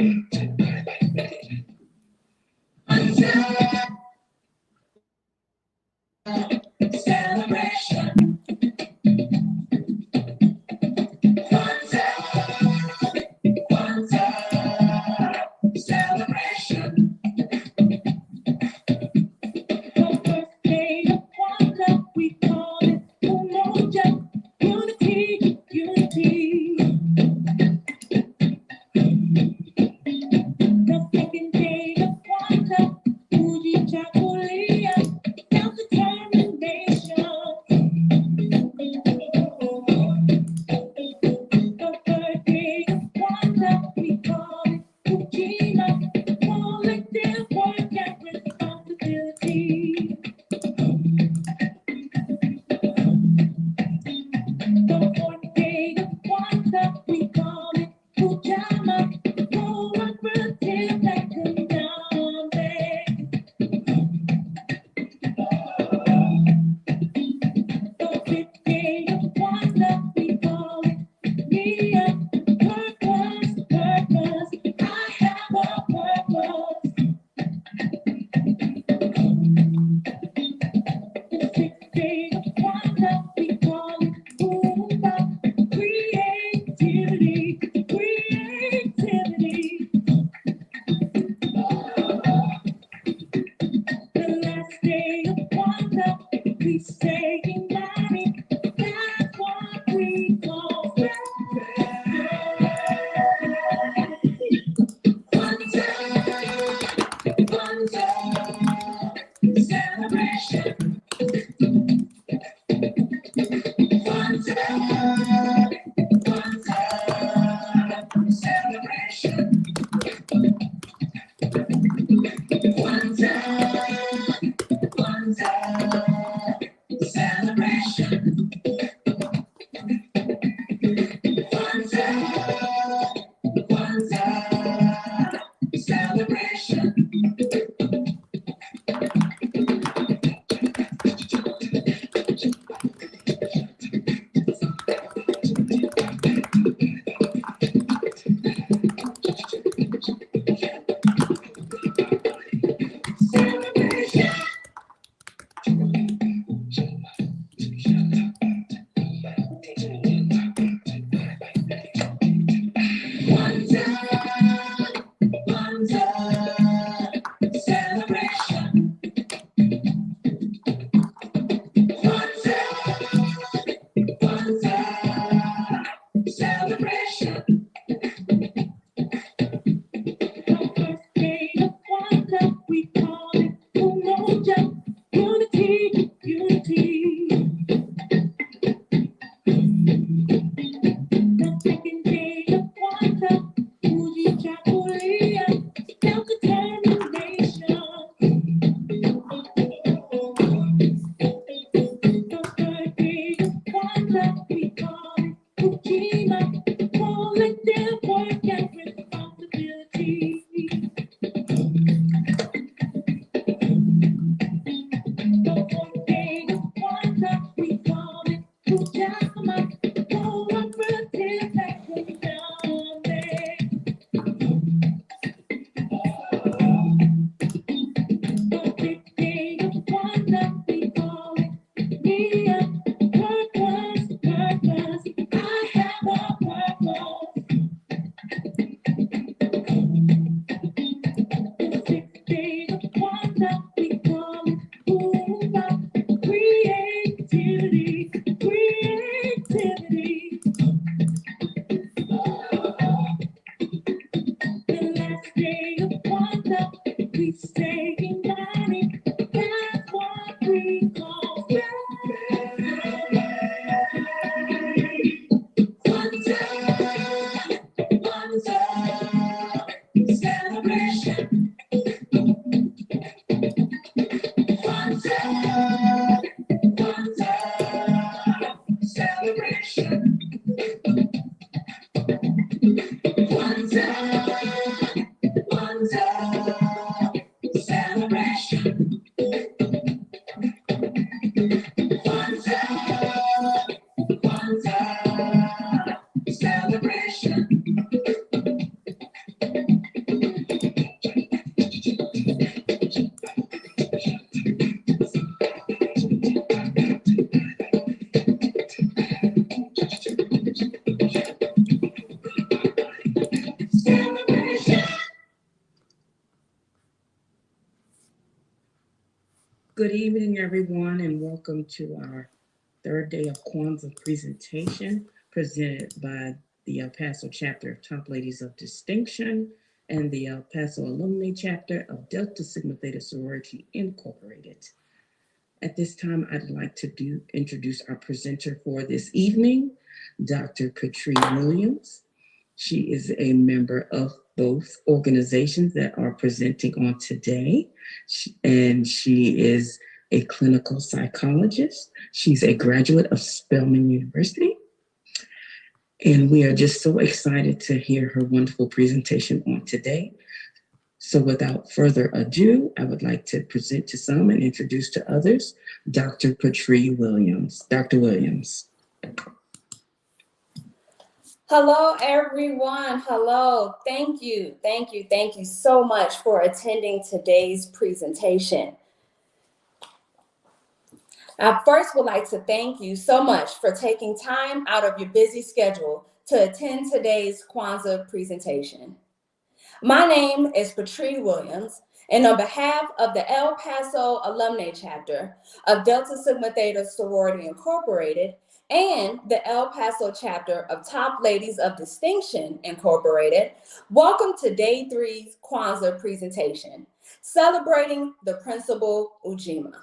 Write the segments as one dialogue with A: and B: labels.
A: Celebration. Celebration. The birthday of Kwanzaa, we call it Umoja, unity, unity. The second day of Kwanzaa, UJIMA, self-determination. The third day of Kwanzaa, we call it UJIMA, collective work and responsibility. The fourth day of Kwanzaa, we call it UJIMA, cooperative economics. The fifth day of Kwanzaa, we call it Nia, purpose, purpose, I have a purpose. The sixth day of Kwanzaa, we call it Boomba, creativity, creativity. The last day of Kwanzaa, we say gani, that's what we call Kwanzaa, celebration. Kwanzaa, celebration. Kwanzaa, celebration. Kwanzaa, celebration.
B: Good evening, everyone, and welcome to our third day of KWANZAA presentation presented by the El Paso chapter of Top Ladies of Distinction and the El Paso Alumni chapter of Delta Sigma Theta Sorority Incorporated. At this time, I'd like to introduce our presenter for this evening, Dr. Patrice Williams. She is a member of both organizations that are presenting on today, and she is a clinical psychologist. She's a graduate of Spelman University, and we are just so excited to hear her wonderful presentation on today. So without further ado, I would like to present to some and introduce to others, Dr. Patrice Williams. Dr. Williams.
C: Hello, everyone. Hello. Thank you so much for attending today's presentation. I first would like to thank you so much for taking time out of your busy schedule to attend today's KWANZAA presentation. My name is Patrice Williams, and on behalf of the El Paso Alumni Chapter of Delta Sigma Theta Sorority Incorporated and the El Paso Chapter of Top Ladies of Distinction Incorporated, welcome to Day 3's KWANZAA presentation, celebrating the principal UJIMA.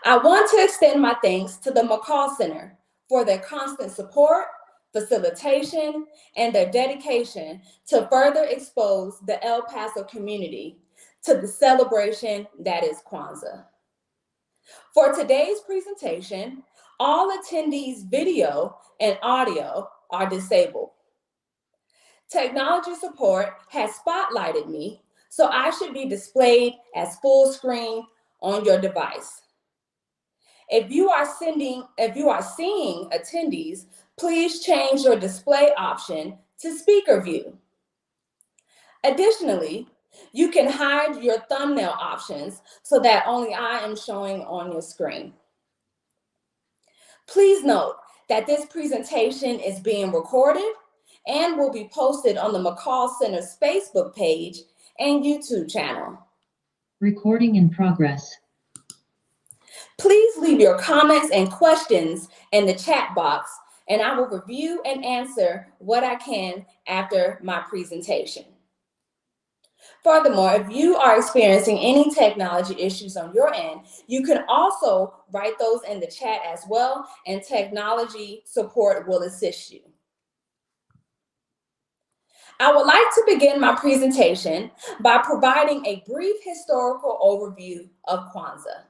C: I want to extend my thanks to the McCall Center for their constant support, facilitation, and their dedication to further expose the El Paso community to the celebration that is KWANZAA. For today's presentation, all attendees' video and audio are disabled. Technology support has spotlighted me, so I should be displayed as full screen on your device. If you are seeing attendees, please change your display option to speaker view. Additionally, you can hide your thumbnail options so that only I am showing on your screen. Please note that this presentation is being recorded and will be posted on the McCall Center's Facebook page and YouTube channel.
D: Recording in progress.
C: Please leave your comments and questions in the chat box, and I will review and answer what I can after my presentation. Furthermore, if you are experiencing any technology issues on your end, you can also write those in the chat as well, and technology support will assist you. I would like to begin my presentation by providing a brief historical overview of KWANZAA.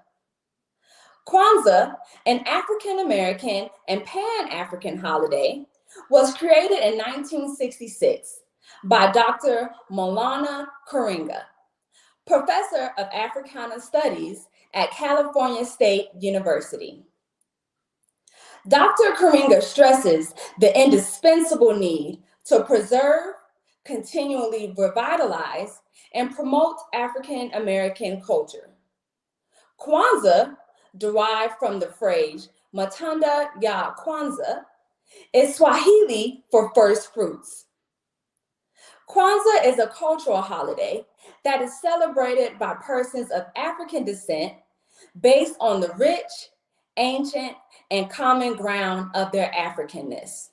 C: KWANZAA, an African-American and Pan-African holiday, was created in 1966 by Dr. Maulana Karenga, professor of Africana Studies at California State University. Dr. Karenga stresses the indispensable need to preserve, continually revitalize, and promote African-American culture. KWANZAA, derived from the phrase Matunda ya Kwanzaa, is Swahili for first fruits. KWANZAA is a cultural holiday that is celebrated by persons of African descent based on the rich, ancient, and common ground of their Africanness.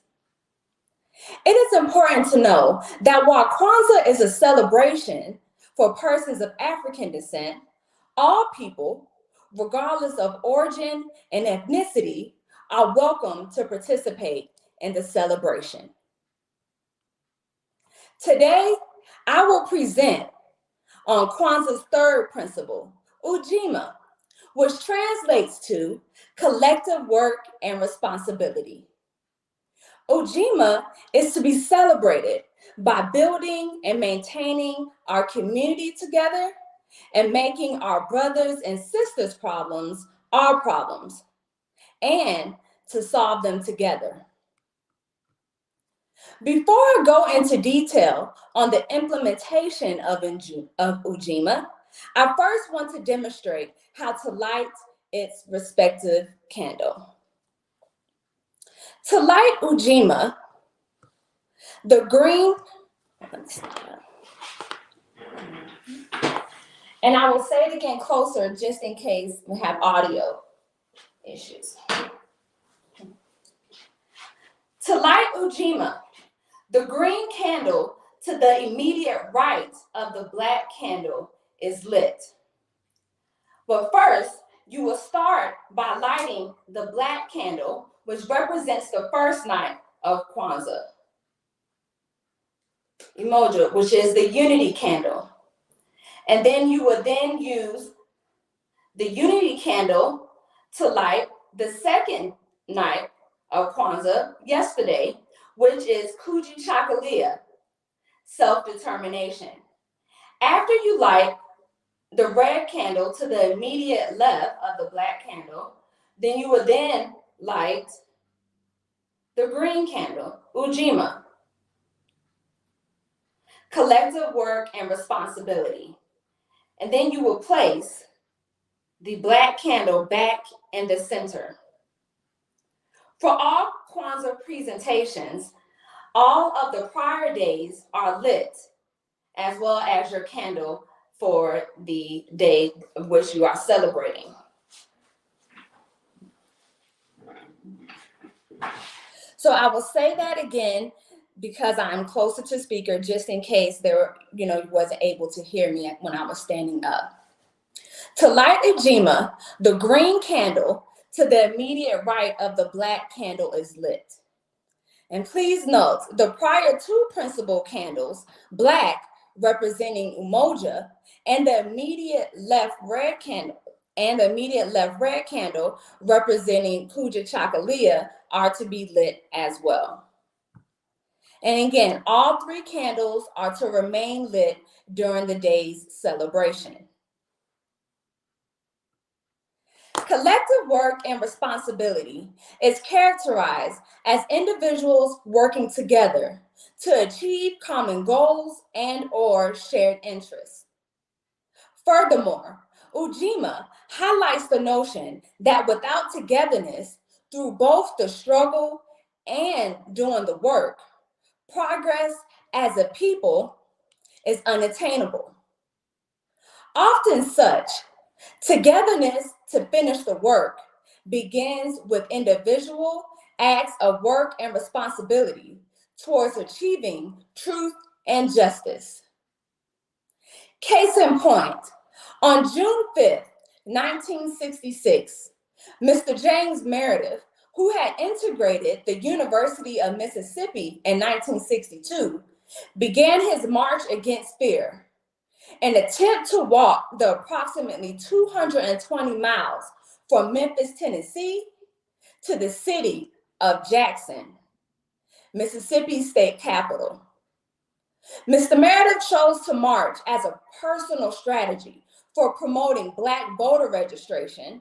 C: It is important to know that while KWANZAA is a celebration for persons of African descent, all people, regardless of origin and ethnicity, are welcome to participate in the celebration. Today, I will present on KWANZAA's third principle, UJIMA, which translates to collective work and responsibility. UJIMA is to be celebrated by building and maintaining our community together and making our brothers and sisters' problems our problems, and to solve them together. Before I go into detail on the implementation of UJIMA, I first want to demonstrate how to light its respective candle. To light UJIMA, the green, And I will say it again closer just in case we have audio issues. To light UJIMA, the green candle to the immediate right of the black candle is lit. But first, you will start by lighting the black candle, which represents the first night of KWANZAA. Umoja, which is the unity candle. And then you will then use the unity candle to light the second night of KWANZAA, yesterday, which is UJIMA, self-determination. After you light the red candle to the immediate left of the black candle, then you will then light the green candle, UJIMA, collective work and responsibility. And then you will place the black candle back in the center. For all KWANZAA presentations, all of the prior days are lit, as well as your candle for the day of which you are celebrating. So I will say that again because I'm closer to speaker, just in case you wasn't able to hear me when I was standing up. To light UJIMA, the green candle to the immediate right of the black candle is lit. And please note, the prior two principal candles, black representing Umoja, and the immediate left red candle, representing UJIMA, are to be lit as well. And again, all three candles are to remain lit during the day's celebration. Collective work and responsibility is characterized as individuals working together to achieve common goals and/or shared interests. Furthermore, UJIMA highlights the notion that without togetherness, through both the struggle and doing the work, progress as a people is unattainable. Often such, togetherness to finish the work begins with individual acts of work and responsibility towards achieving truth and justice. Case in point, on June 5th, 1966, Mr. James Meredith, who had integrated the University of Mississippi in 1962, began his march against fear, an attempt to walk the approximately 220 miles from Memphis, Tennessee, to the city of Jackson, Mississippi's state capital. Mr. Meredith chose to march as a personal strategy for promoting Black voter registration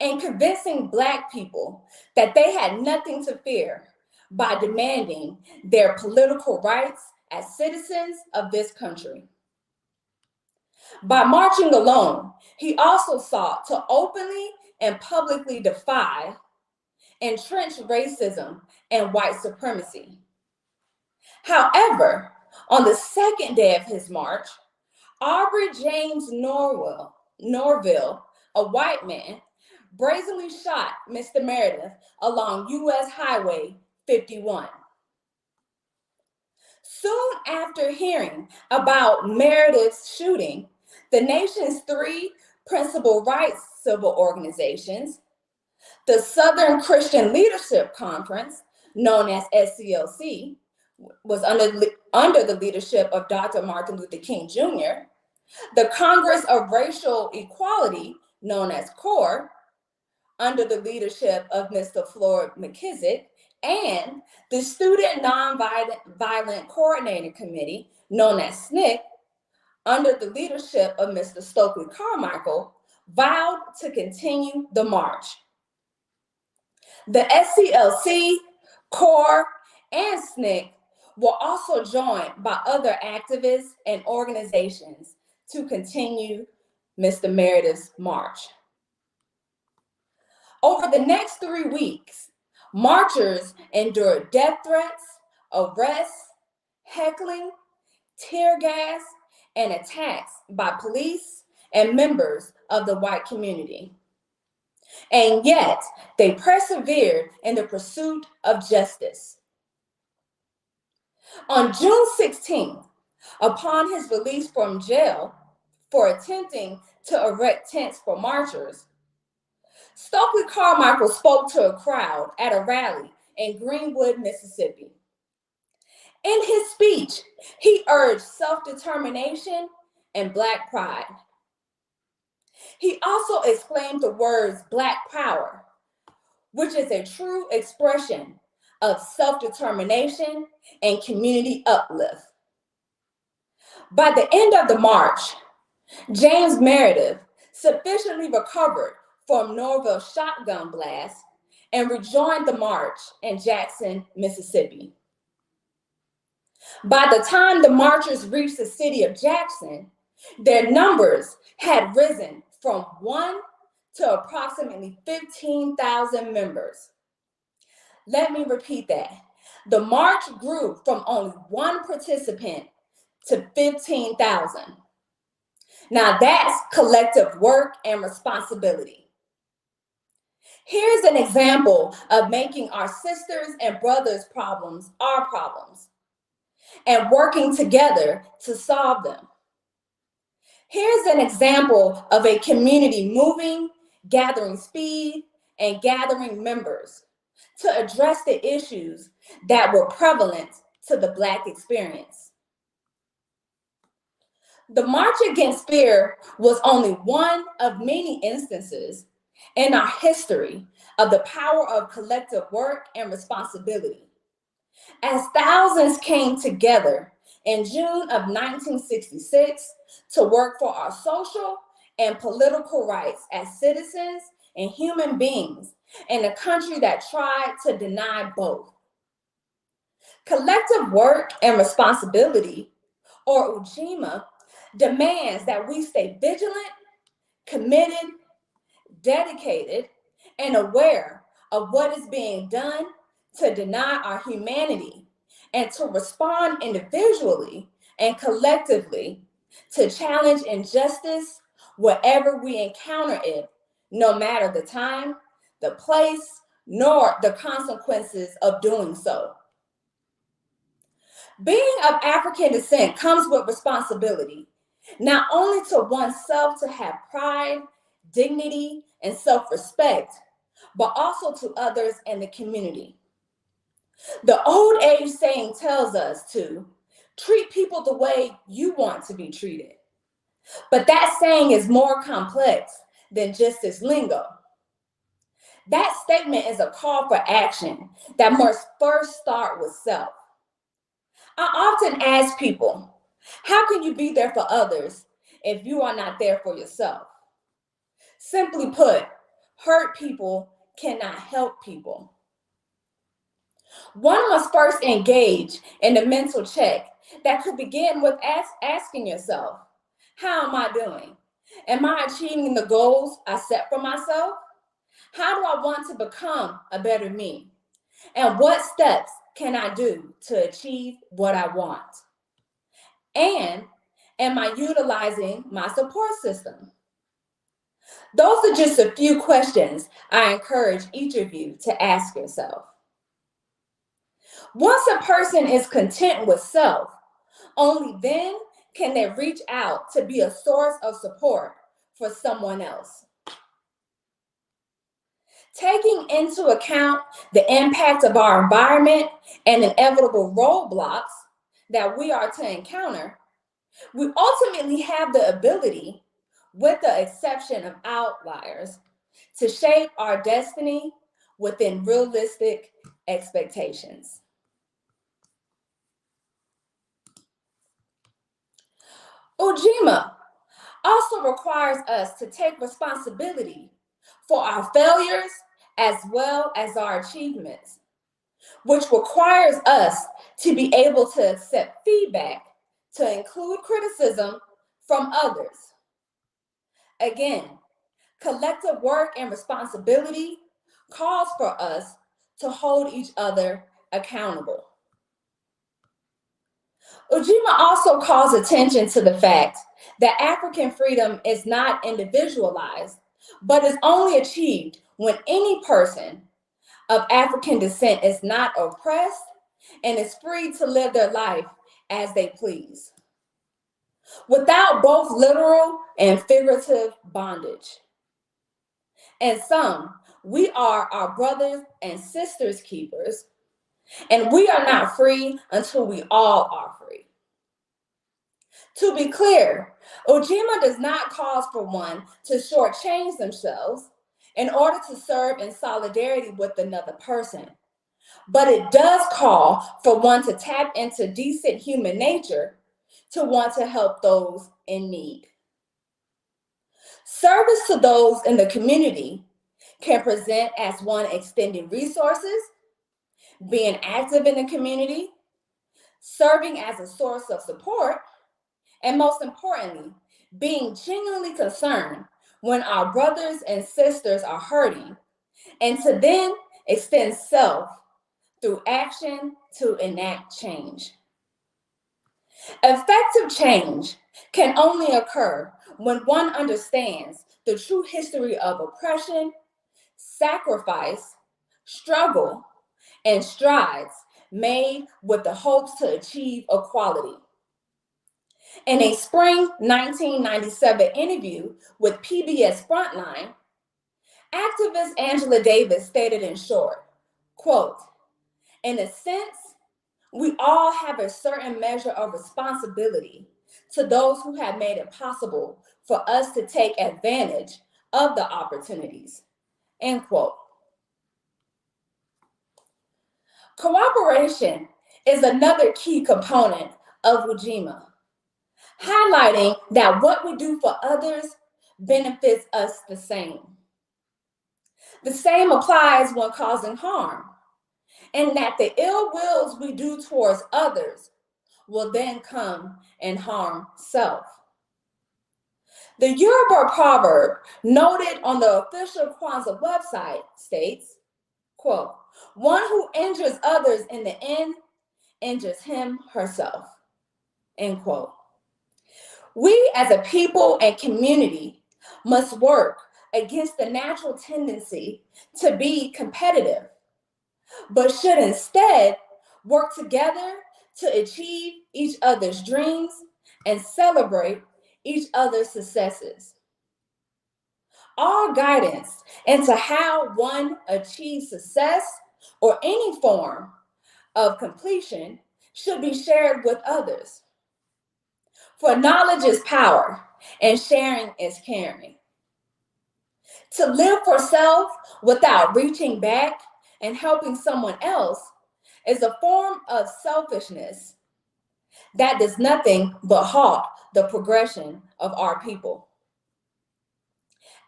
C: and convincing Black people that they had nothing to fear by demanding their political rights as citizens of this country. By marching alone, he also sought to openly and publicly defy entrenched racism and white supremacy. However, on the second day of his march, Aubrey James Norville, a white man, brazenly shot Mr. Meredith along US Highway 51. Soon after hearing about Meredith's shooting, the nation's three principal rights civil organizations, the Southern Christian Leadership Conference, known as SCLC, was under the leadership of Dr. Martin Luther King Jr., the Congress of Racial Equality, known as CORE, under the leadership of Mr. Floyd McKissick, and the Student Nonviolent Coordinating Committee, known as SNCC, under the leadership of Mr. Stokely Carmichael, vowed to continue the march. The SCLC, CORE, and SNCC were also joined by other activists and organizations to continue Mr. Meredith's march. Over the next 3 weeks, marchers endured death threats, arrests, heckling, tear gas, and attacks by police and members of the white community. And yet, they persevered in the pursuit of justice. On June 16th, upon his release from jail for attempting to erect tents for marchers, Stokely Carmichael spoke to a crowd at a rally in Greenwood, Mississippi. In his speech, he urged self-determination and Black pride. He also exclaimed the words Black power, which is a true expression of self-determination and community uplift. By the end of the march, James Meredith sufficiently recovered from Norville's shotgun blast and rejoined the march in Jackson, Mississippi. By the time the marchers reached the city of Jackson, their numbers had risen from 1 to approximately 15,000 members. Let me repeat that. The march grew from only 1 participant to 15,000. Now that's collective work and responsibility. Here's an example of making our sisters and brothers' problems our problems and working together to solve them. Here's an example of a community moving, gathering speed, and gathering members to address the issues that were prevalent to the Black experience. The March Against Fear was only one of many instances in our history of the power of collective work and responsibility. As thousands came together in June of 1966 to work for our social and political rights as citizens and human beings in a country that tried to deny both. Collective work and responsibility, or UJIMA, demands that we stay vigilant, committed, dedicated, and aware of what is being done to deny our humanity and to respond individually and collectively to challenge injustice wherever we encounter it, no matter the time, the place, nor the consequences of doing so. Being of African descent comes with responsibility, not only to oneself to have pride, dignity, and self-respect, but also to others in the community. The old age saying tells us to treat people the way you want to be treated. But that saying is more complex than just its lingo. That statement is a call for action that must first start with self. I often ask people, how can you be there for others if you are not there for yourself? Simply put, hurt people cannot help people. One must first engage in a mental check that could begin with asking yourself, how am I doing? Am I achieving the goals I set for myself? How do I want to become a better me? And what steps can I do to achieve what I want? And am I utilizing my support system? Those are just a few questions I encourage each of you to ask yourself. Once a person is content with self, only then can they reach out to be a source of support for someone else. Taking into account the impact of our environment and inevitable roadblocks that we are to encounter, we ultimately have the ability, with the exception of outliers, to shape our destiny within realistic expectations. UJIMA also requires us to take responsibility for our failures as well as our achievements, which requires us to be able to accept feedback, to include criticism from others. Again, collective work and responsibility calls for us to hold each other accountable. UJIMA also calls attention to the fact that African freedom is not individualized, but is only achieved when any person of African descent is not oppressed and is free to live their life as they please, without both literal and figurative bondage. And some, we are our brothers and sisters' keepers, and we are not free until we all are free. To be clear, UJIMA does not cause for one to shortchange themselves in order to serve in solidarity with another person, but it does call for one to tap into decent human nature to want to help those in need. Service to those in the community can present as one extending resources, being active in the community, serving as a source of support, and most importantly, being genuinely concerned when our brothers and sisters are hurting, and to then extend self through action to enact change. Effective change can only occur when one understands the true history of oppression, sacrifice, struggle, and strides made with the hopes to achieve equality. In a spring 1997 interview with PBS Frontline, activist Angela Davis stated in short, quote, "In a sense, we all have a certain measure of responsibility to those who have made it possible for us to take advantage of the opportunities," end quote. Cooperation is another key component of UJIMA, highlighting that what we do for others benefits us the same. The same applies when causing harm, and that the ill wills we do towards others will then come and harm self. The Yoruba proverb noted on the official KWANZAA website states, quote, "One who injures others in the end injures him herself," end quote. We as a people and community must work against the natural tendency to be competitive, but should instead work together to achieve each other's dreams and celebrate each other's successes. All guidance into how one achieves success or any form of completion should be shared with others. For knowledge is power, and sharing is caring. To live for self without reaching back and helping someone else is a form of selfishness that does nothing but halt the progression of our people.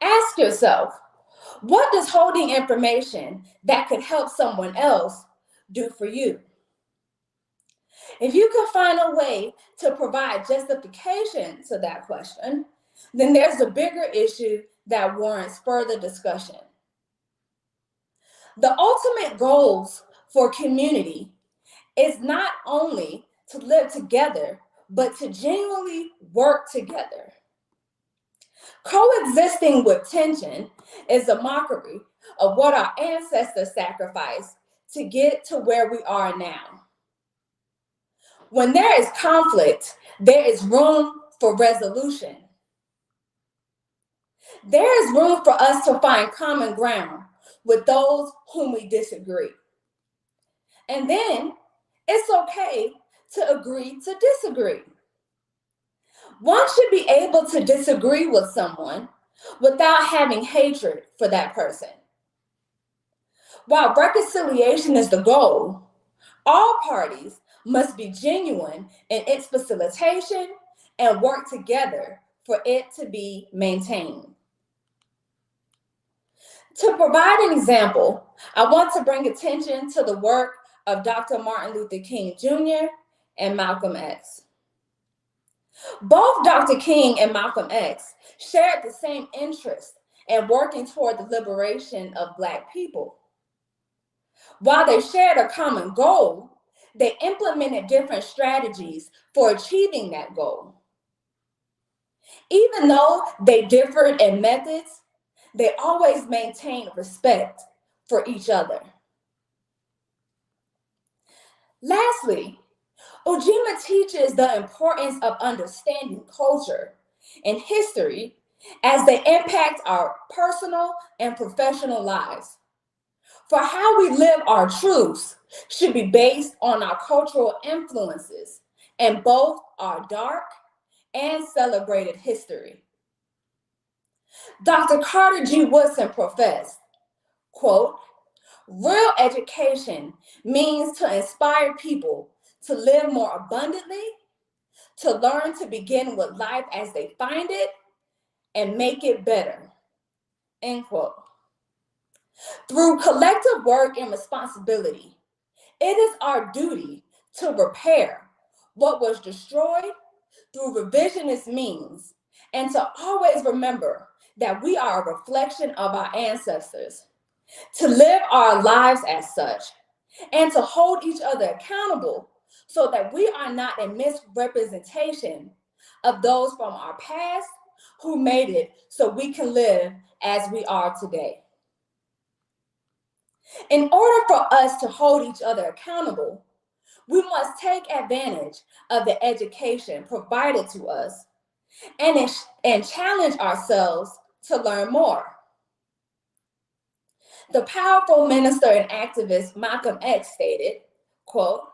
C: Ask yourself, what does holding information that could help someone else do for you? If you can find a way to provide justification to that question, then there's a bigger issue that warrants further discussion. The ultimate goals for community is not only to live together, but to genuinely work together. Coexisting with tension is a mockery of what our ancestors sacrificed to get to where we are now. When there is conflict, there is room for resolution. There is room for us to find common ground with those whom we disagree. And then it's okay to agree to disagree. One should be able to disagree with someone without having hatred for that person. While reconciliation is the goal, all parties must be genuine in its facilitation and work together for it to be maintained. To provide an example, I want to bring attention to the work of Dr. Martin Luther King Jr. and Malcolm X. Both Dr. King and Malcolm X shared the same interest in working toward the liberation of Black people. While they shared a common goal, they implemented different strategies for achieving that goal. Even though they differed in methods, they always maintained respect for each other. Lastly, UJIMA teaches the importance of understanding culture and history as they impact our personal and professional lives. For how we live our truths should be based on our cultural influences in both our dark and celebrated history. Dr. Carter G. Woodson professed, quote, "Real education means to inspire people to live more abundantly, to learn to begin with life as they find it and make it better," end quote. Through collective work and responsibility, it is our duty to repair what was destroyed through revisionist means and to always remember that we are a reflection of our ancestors, to live our lives as such, and to hold each other accountable so that we are not a misrepresentation of those from our past who made it so we can live as we are today. In order for us to hold each other accountable, we must take advantage of the education provided to us and challenge ourselves to learn more. The powerful minister and activist Malcolm X stated, quote,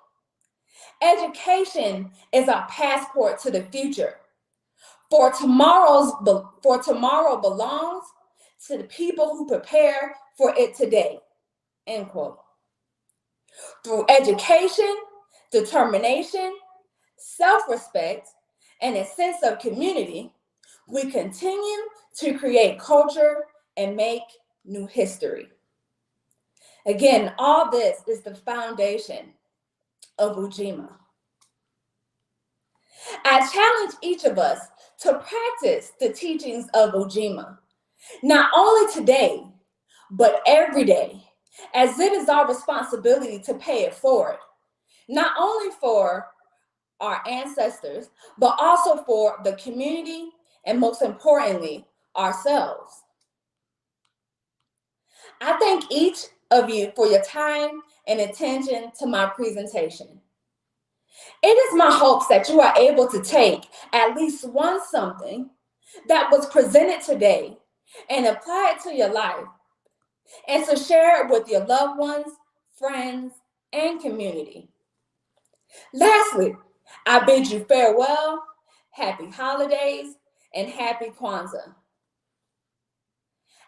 C: "Education is our passport to the future, for tomorrow belongs to the people who prepare for it today," end quote. Through education, determination, self-respect, and a sense of community, we continue to create culture and make new history. Again, all this is the foundation of UJIMA. I challenge each of us to practice the teachings of UJIMA, not only today, but every day, as it is our responsibility to pay it forward, not only for our ancestors, but also for the community, and most importantly, ourselves. I thank each of you for your time and attention to my presentation. It is my hopes that you are able to take at least one something that was presented today and apply it to your life and to share it with your loved ones, friends, and community. Lastly, I bid you farewell, happy holidays, and happy Kwanzaa.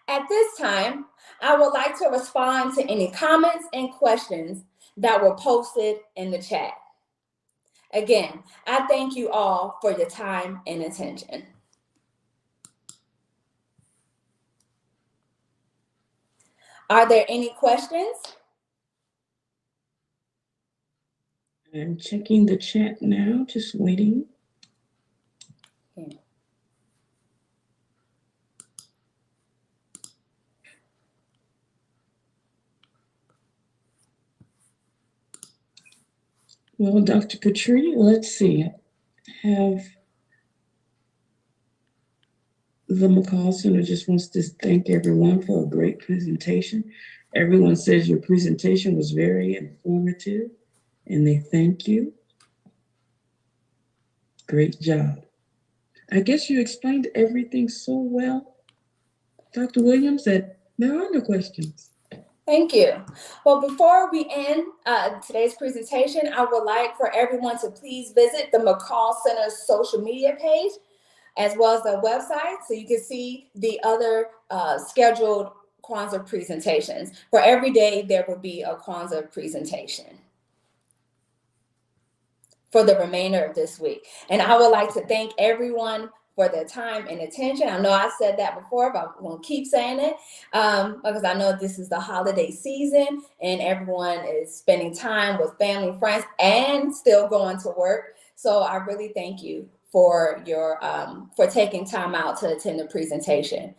C: At this time, I would like to respond to any comments and questions that were posted in the chat. Again, I thank you all for your time and attention. Are there any questions?
B: I'm checking the chat now, just waiting.
C: Okay.
B: Well, Dr. Patrie, let's see. Have the McCall Center just wants to thank everyone for a great presentation. Everyone says your presentation was very informative, and they thank you. Great job. I guess you explained everything so well, Dr. Williams, that there are no questions.
C: Thank you. Well, before we end today's presentation, I would like for everyone to please visit the McCall Center's social media page, as well as their website, so you can see the other scheduled Kwanzaa presentations. For every day, there will be a Kwanzaa presentation for the remainder of this week. And I would like to thank everyone for their time and attention. I know I said that before, but I'm going to keep saying it because I know this is the holiday season and everyone is spending time with family and friends and still going to work. So I really thank you for your for taking time out to attend the presentation.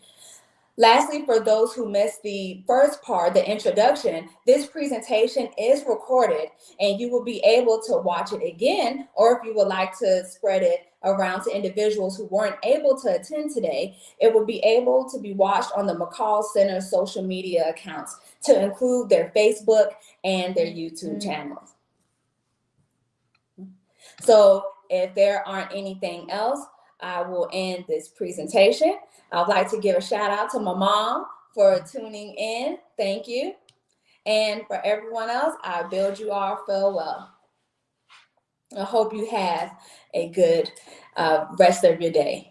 C: Lastly, for those who missed the first part, the introduction, this presentation is recorded and you will be able to watch it again, or if you would like to spread it around to individuals who weren't able to attend today, it will be able to be watched on the McCall Center social media accounts, to include their Facebook and their YouTube channels. So if there aren't anything else, I will end this presentation. I'd like to give a shout out to my mom for tuning in. Thank you. And for everyone else, I bid you all farewell. I hope you have a good rest of your day.